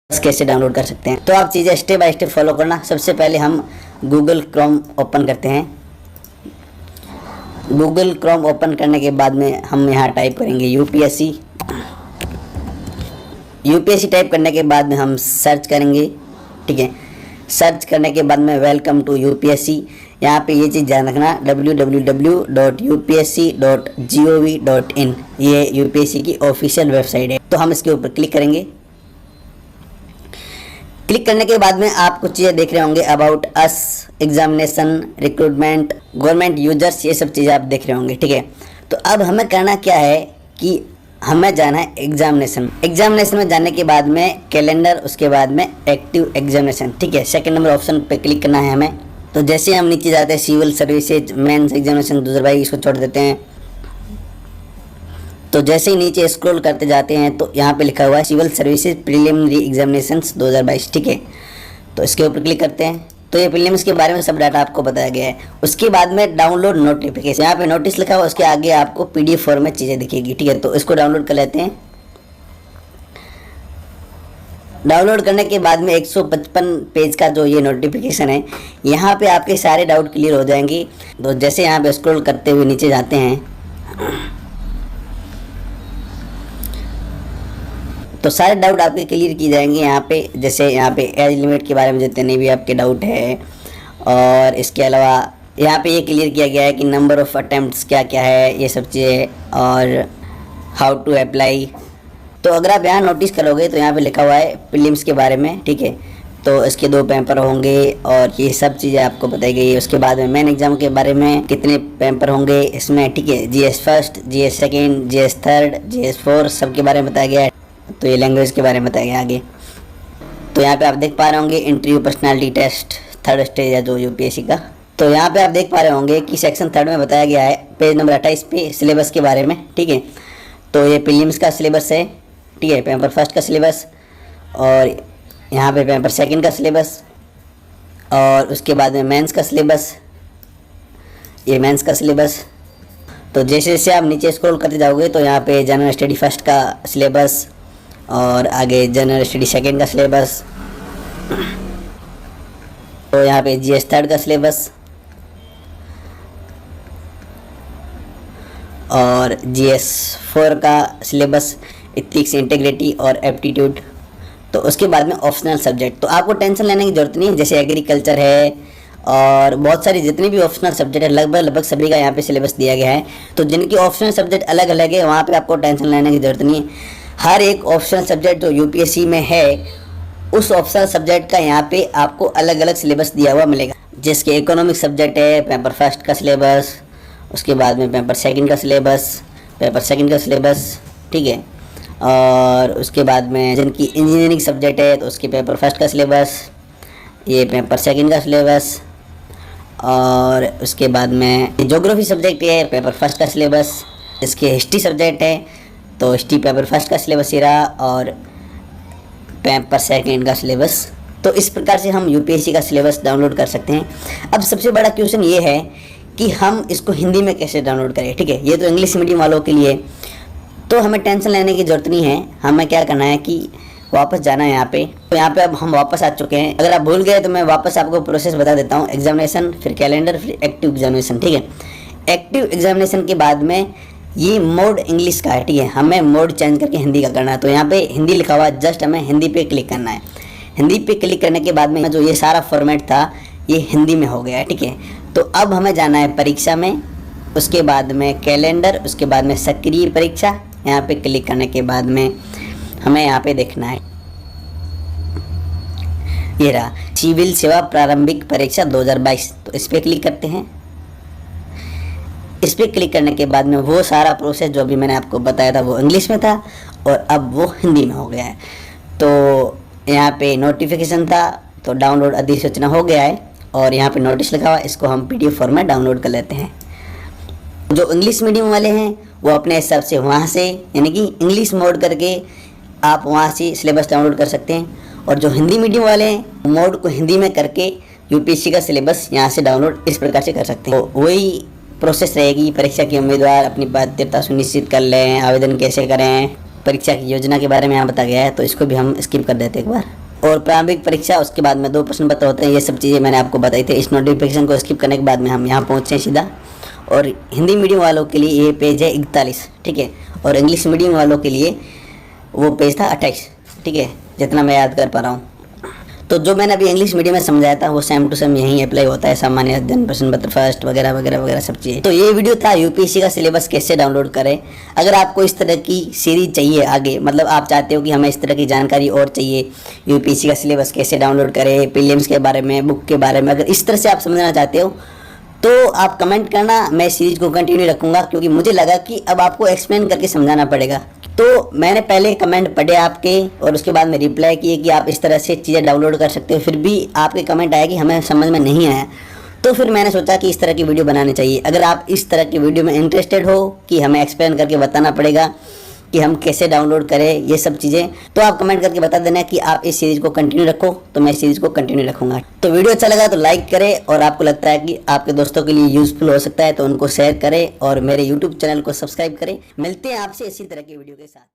कैसे डाउनलोड कर सकते हैं। तो आप चीज़ें स्टेप बाय स्टेप फॉलो करना। सबसे पहले हम गूगल क्रोम ओपन करते हैं। गूगल क्रोम ओपन करने के बाद में हम यहाँ टाइप करेंगे यूपीएससी। यूपीएससी टाइप करने के बाद में हम सर्च करेंगे, ठीक है। सर्च करने के बाद में वेलकम टू यूपीएससी, यहाँ पे ये चीज़ ध्यान रखना www.upsc.gov.in, ये यूपीएससी की ऑफिशियल वेबसाइट है। तो हम इसके ऊपर क्लिक करेंगे। क्लिक करने के बाद में आप कुछ चीज़ें देख रहे होंगे, about us, examination, recruitment, government users, ये सब चीज़ें आप देख रहे होंगे, ठीक है। तो अब हमें करना क्या है कि हमें जाना है एग्जामिनेशन। एग्जामिनेशन में जाने के बाद में कैलेंडर, उसके बाद में एक्टिव एग्जामिनेशन, ठीक है। सेकंड नंबर ऑप्शन पे क्लिक करना है हमें। तो जैसे हम नीचे जाते हैं सिविल सर्विसेज मेंस एग्जामिनेशन 2022, इसको छोड़ देते हैं। तो जैसे ही नीचे स्क्रॉल करते जाते हैं तो यहाँ पे लिखा हुआ है सिविल सर्विसेज प्रीलिमिनरी एग्जामिनेशंस 2022, ठीक है। तो इसके ऊपर क्लिक करते हैं। तो ये प्रीलिम्स के बारे में सब डाटा आपको बताया गया है। उसके बाद में डाउनलोड नोटिफिकेशन, यहाँ पे नोटिस लिखा हुआ, उसके आगे आपको पीडीएफ फॉर्म में चीज़ें दिखेगी, ठीक है। तो इसको डाउनलोड कर लेते हैं। डाउनलोड करने के बाद में 155 पेज का जो ये नोटिफिकेशन है, यहाँ पे आपके सारे डाउट क्लियर हो जाएंगे। तो जैसे यहाँ पे स्क्रॉल करते हुए नीचे जाते हैं तो सारे डाउट आपके क्लियर की जाएंगे यहाँ पे। जैसे यहाँ पे एज लिमिट के बारे में जितने भी आपके डाउट है, और इसके अलावा यहाँ पे ये क्लियर किया गया है कि नंबर ऑफ़ अटेम्प्ट्स क्या क्या है, ये सब चीज़ें, और हाउ टू अप्लाई। तो अगर आप यहाँ नोटिस करोगे तो यहाँ पे लिखा हुआ है प्रीलिम्स के बारे में, ठीक है। तो इसके 2 पेपर होंगे और ये सब चीज़ें आपको बताई गई है। उसके बाद में मेन एग्जाम के बारे में कितने पेपर होंगे इसमें, ठीक है। GS first, GS second, GS third, GS fourth, सब के बारे में बताया गया है। तो ये लैंग्वेज के बारे में बताया गया आगे। तो यहाँ पे आप देख पा रहे होंगे interview personality test 3rd stage है जो यूपीएससी का। तो यहाँ पे आप देख पा रहे होंगे कि सेक्शन 3 में बताया गया है पेज नंबर 28 पे सिलेबस के बारे में, ठीक है। तो ये प्रीलिम्स का सिलेबस है, ठीक है, पेपर फर्स्ट का सिलेबस, और यहाँ पे पेपर सेकंड का सिलेबस, और उसके बाद में मेंस का सिलेबस, ये मेंस का सिलेबस। तो जैसे जैसे आप नीचे स्क्रॉल करते जाओगे तो यहाँ पे जनरल स्टडी फर्स्ट का सिलेबस, और आगे जनरल स्टडी सेकंड का सिलेबस, तो यहाँ पे जीएस थर्ड का सिलेबस, और जीएस 4 का सिलेबस, इथिक्स, इंटीग्रिटी और एप्टीट्यूड। तो उसके बाद में ऑप्शनल सब्जेक्ट, तो आपको टेंशन लेने की ज़रूरत नहीं है। जैसे एग्रीकल्चर है और बहुत सारी जितनी भी ऑप्शनल सब्जेक्ट है, लगभग सभी का यहाँ पे सिलेबस दिया गया है। तो जिनकी ऑप्शनल सब्जेक्ट अलग अलग है, वहाँ पे आपको टेंशन लेने की ज़रूरत नहीं है। हर एक ऑप्शनल सब्जेक्ट जो यूपीएससी में है, उस ऑप्शनल सब्जेक्ट का यहाँ पे आपको अलग अलग सिलेबस दिया हुआ मिलेगा। जिसके इकोनॉमिक सब्जेक्ट है, पेपर फर्स्ट का सिलेबस, उसके बाद में पेपर सेकंड का सिलेबस, ठीक है। और उसके बाद में जिनकी इंजीनियरिंग सब्जेक्ट है तो उसके पेपर फर्स्ट का सिलेबस, ये पेपर सेकंड का सिलेबस, और उसके बाद में ज्योग्राफी सब्जेक्ट है, पेपर फर्स्ट का सिलेबस। इसके हिस्ट्री सब्जेक्ट है तो हिस्ट्री पेपर फर्स्ट का सिलेबस ही रहा, और पेपर सेकंड का सिलेबस। तो इस प्रकार से हम यूपीएससी का सिलेबस डाउनलोड कर सकते हैं। अब सबसे बड़ा क्वेश्चन ये है कि हम इसको हिंदी में कैसे डाउनलोड करें, ठीक है। ये तो इंग्लिश मीडियम वालों के लिए, तो हमें टेंशन लेने की ज़रूरत नहीं है। हमें क्या करना है कि वापस जाना है यहाँ पे। तो यहाँ पे अब हम वापस आ चुके हैं। अगर आप भूल गए तो मैं वापस आपको प्रोसेस बता देता हूँ। एग्जामिनेशन, फिर कैलेंडर, फिर एक्टिव एग्जामिनेशन, ठीक है। एक्टिव एग्जामिनेशन के बाद में ये मोड इंग्लिश का है, ठीक है। हमें मोड चेंज करके हिंदी का करना है। तो यहाँ पे हिंदी लिखा हुआ है, जस्ट हमें हिंदी पे क्लिक करना है। हिंदी पे क्लिक करने के बाद में जो ये सारा फॉर्मेट था ये हिंदी में हो गया है, ठीक है। तो अब हमें जाना है परीक्षा में, उसके बाद में कैलेंडर, उसके बाद में सक्रिय परीक्षा। यहाँ पे क्लिक करने के बाद में हमें यहाँ पे देखना है, ये रहा सिविल सेवा प्रारंभिक परीक्षा 2022। तो इस पर क्लिक करते हैं। इस पर क्लिक करने के बाद में वो सारा प्रोसेस जो अभी मैंने आपको बताया था वो इंग्लिश में था, और अब वो हिंदी में हो गया है। तो यहाँ पे नोटिफिकेशन था, तो डाउनलोड अधिसूचना हो गया है, और यहाँ पे नोटिस लिखा हुआ है, इसको हम पीडीएफ फॉर्मेट डाउनलोड कर लेते हैं। जो इंग्लिश मीडियम वाले हैं वो अपने हिसाब से वहाँ से, यानी कि इंग्लिश मोड करके आप वहाँ से सिलेबस डाउनलोड कर सकते हैं, और जो हिंदी मीडियम वाले हैं मोड को हिंदी में करके यूपीएससी का सिलेबस यहाँ से डाउनलोड इस प्रकार से कर सकते हैं। तो वही प्रोसेस रहेगी। परीक्षा के उम्मीदवार अपनी पात्रता सुनिश्चित कर लें, आवेदन कैसे करें, परीक्षा की योजना के बारे में यहाँ बताया गया है, तो इसको भी हम स्किप कर देते हैं एक बार। और प्रारंभिक परीक्षा, उसके बाद में 2 प्रश्न पत्र होते हैं, ये सब चीज़ें मैंने आपको बताई थी। इस नोटिफिकेशन को स्किप करने के बाद में हम यहाँ पहुँचे सीधा। और हिंदी मीडियम वालों के लिए ये पेज है 41, ठीक है। और इंग्लिश मीडियम वालों के लिए वो पेज था 28, ठीक है, जितना मैं याद कर पा रहा हूँ। तो जो मैंने अभी इंग्लिश मीडियम में समझाया था वो सेम टू सेम यहीं अप्लाई होता है, सामान्य अध्ययन प्रश्न पत्र फर्स्ट वगैरह वगैरह वगैरह सब चीज़ें। तो ये वीडियो था यूपीएससी का सिलेबस कैसे डाउनलोड करें। अगर आपको इस तरह की सीरीज चाहिए आगे, मतलब आप चाहते हो कि हमें इस तरह की जानकारी और चाहिए, यूपीएससी का सिलेबस कैसे डाउनलोड करें, प्रीलिम्स के बारे में, बुक के बारे में, अगर इस तरह से आप समझना चाहते हो तो आप कमेंट करना, मैं सीरीज को कंटिन्यू रखूँगा। क्योंकि मुझे लगा कि अब आपको एक्सप्लेन करके समझाना पड़ेगा। तो मैंने पहले कमेंट पढ़े आपके और उसके बाद में रिप्लाई किए कि आप इस तरह से चीज़ें डाउनलोड कर सकते हो, फिर भी आपके कमेंट आया कि हमें समझ में नहीं आया। तो फिर मैंने सोचा कि इस तरह की वीडियो बनानी चाहिए। अगर आप इस तरह की वीडियो में इंटरेस्टेड हो कि हमें एक्सप्लेन करके बताना पड़ेगा कि हम कैसे डाउनलोड करें ये सब चीज़ें, तो आप कमेंट करके बता देना कि आप इस सीरीज़ को कंटिन्यू रखो, तो मैं इस सीरीज़ को कंटिन्यू रखूँगा। तो वीडियो अच्छा लगा तो लाइक करें, और आपको लगता है कि आपके दोस्तों के लिए यूज़फुल हो सकता है तो उनको शेयर करें, और मेरे यूट्यूब चैनल को सब्सक्राइब करें। मिलते हैं आपसे इसी तरह की वीडियो के साथ।